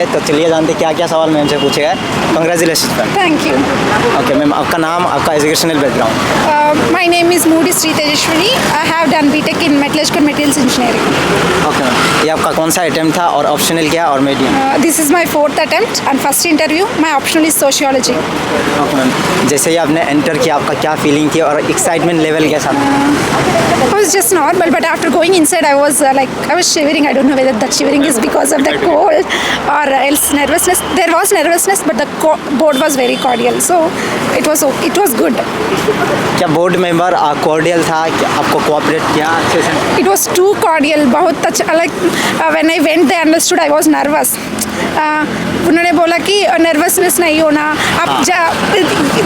तो चलिए जानते क्या क्या सवाल मैम से पूछेगा। Congratulation ma'am. Thank you. Okay ma'am, आपका नाम, आपका educational background. My name is Moody Sri Tejashwini. I have done BTech in Metallurgical Materials Engineering. Okay ma'am, ये आपका कौन सा अटेम्प्ट था और ऑप्शनल क्या और medium? This is my 4th attempt and first interview. My optional is sociology. Okay ma'am, जैसे ही आपने एंटर किया आपका क्या फीलिंग थी और एक्साइटमेंट लेवल कैसा था? It was just normal, but after going inside, I was shivering. I don't know whether that shivering is because of the cold or else nervousness. There was nervousness, but the board was very cordial, so it was good. क्या board member cordial था, क्या आपको cooperate किया अच्छे से? It was too cordial. बहुत अच्छा. When I went, they understood I was nervous. उन्होंने बोला कि nervousness नहीं होना.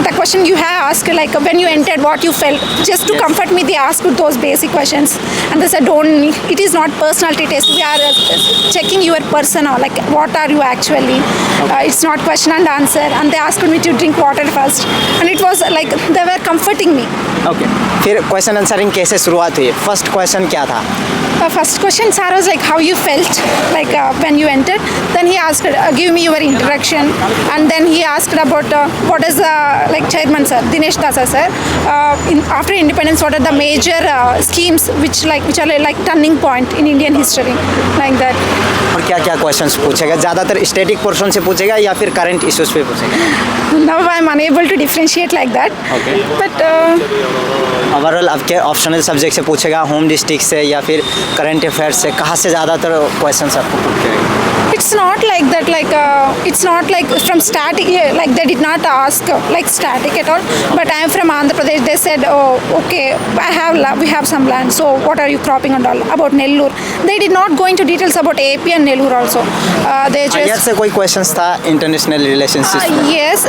The question you have asked, like when you entered, what you felt, just to comfort me, they asked those basic questions, and they said, "Don't. It is not personality test. We are checking your persona, like what are you actually. It's not question and answer." And they asked me to drink water first, and it was like they were comforting me. Okay, फिर question answering कैसे शुरुआत हुई? First question क्या था? First question, sir was like, how you felt when you entered. Then he asked, give me your introduction, and then he asked about what is chairman sir, Dinesh Dasa sir. After independence, what are the major schemes which are like turning point in Indian history, like that. और क्या क्या questions पूछेगा? ज़्यादातर static portion से पूछेगा या फिर current issues पे पूछेगा? Now I'm unable to differentiate like that. Okay. But overall आपके ऑप्शनल सब्जेक्ट से पूछेगा, होम डिस्ट्रिक्ट से या फिर करंट अफेयर्स से, कहाँ से ज़्यादातर क्वेश्चंस आपको पूछेगा? it's not like that. It's not like from static. Like they did not ask like static at all. But I am from Andhra Pradesh. They said, oh, okay, we have some land. So what are you cropping and all about Nellore? They did not go into details about AP and Nellore also. They just IR से कोई questions था international relationship? yes,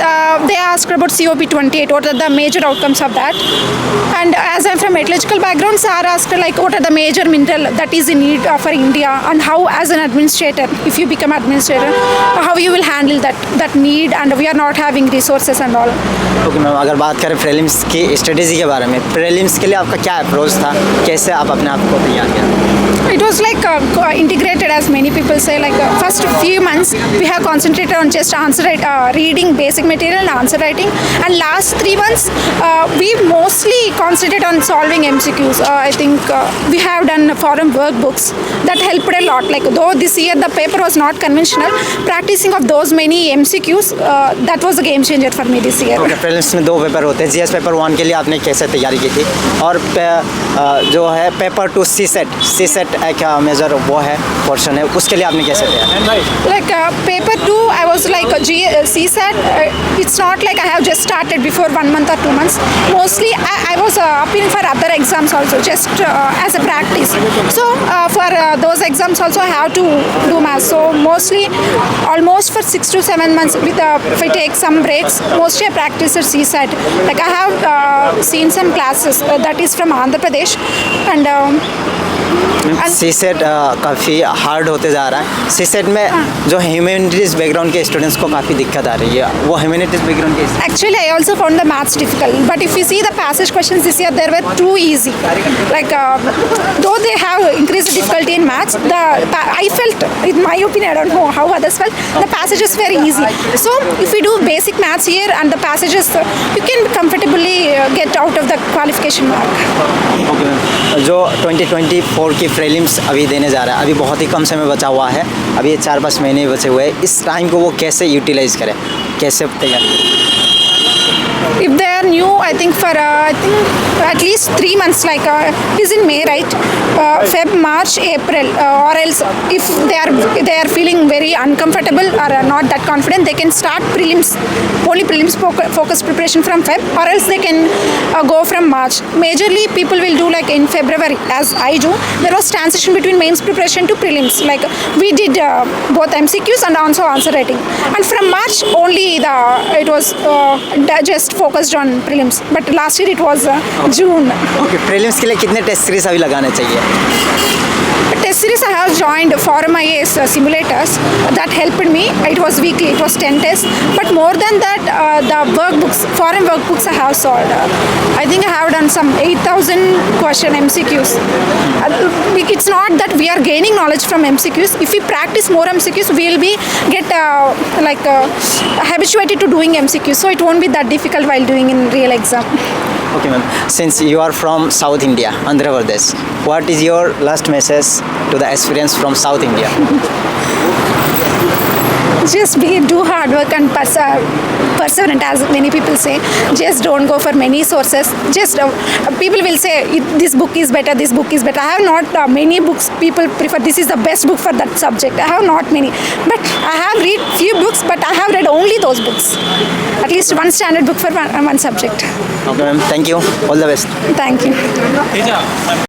they asked about COP28. What are the major outcomes of that? And as I'm from metallurgical background, sir asked like what are the major mineral that is in need for India, and how as an administrator, if you become administrator, how you will handle that need, and we are not having resources and all. Okay ma'am, अगर बात करें prelims की strategy के बारे में, prelims के लिए आपका क्या अप्रोच था, कैसे आप अपने आप को तैयार किया? It was like integrated, as many people say. First few months we have concentrated on just reading basic material and answer writing, and last 3 months we mostly concentrated on solving MCQs. I think we have done forum workbooks that helped a lot. Though this year the paper was not conventional, practicing of those many MCQs that was a game changer for me this year. Okay, prelims में 2 paper होते हैं। GS paper 1 के लिए आपने कैसे तैयारी की थी, और जो है पेपर 2 सीसेट एक मेजर वो है पोर्शन है, उसके लिए आपने कैसे तैयारी? Paper 2 I was CSAT. It's not like I have just started before 1 month or 2 months. Mostly I was appealing for other exams also, just as a practice. So for those exams also I have to do maths. So mostly almost for 6 to 7 months if I take some breaks, mostly I practice at CSAT. I have seen some classes that is from Andhra Pradesh, and CSAT काफ़ी hard होते जा रहा है। CSAT में जो humanities background के students को काफ़ी दिक्कत आ रही है, वो ह्यूमैनिटीज़ बैकग्राउंड के Actually, I also found the maths difficult. But if you see the passage questions this year, they were too easy. Though they have increased difficulty in maths, I felt, in my opinion, I don't know how others felt, the passages were easy. So if we do basic maths here and the passages, you can comfortably get out of the qualification mark. Okay, जो 2024 की prelims अभी देने जा रहा है, अभी बहुत ही कम समय बचा हुआ है, अभी 4-5 महीने बचे हुए हैं। इस टाइम को वो कैसे यूटिलाइज करें, कैसे तैयार करें? If they are new, I think for I think at least 3 months, it is in May, right? Feb, March, April, or else if they are feeling very uncomfortable or not that confident, they can start only prelims focused preparation from Feb, or else they can go from March. Majorly people will do in February, as I do. There was transition between mains preparation to prelims. We did both MCQs and also answer writing, and from March only it was just focused on prelims, but last year it was June. Okay, prelims के लिए कितने test series अभी लगाने चाहिए? Test this series I have joined Forum IAS simulators. That helped me. It was weekly, it was 10 tests. But more than that, the workbooks, foreign workbooks I have solved. I think I have done some 8,000 question MCQs. It's not that we are gaining knowledge from MCQs. If we practice more MCQs, we will be habituated to doing MCQs. So it won't be that difficult while doing in real exam. Okay, ma'am. Since you are from South India, Andhra Pradesh, what is your last message to the aspirants from South India? Just do hard work and perseverant, as many people say. Just don't go for many sources. Just people will say this book is better, this book is better. I have not many books people prefer this is the best book for that subject. I have not many, but I have read few books, but I have read only those books. At least one standard book for one subject. Okay, ma'am. Thank you. All the best. Thank you.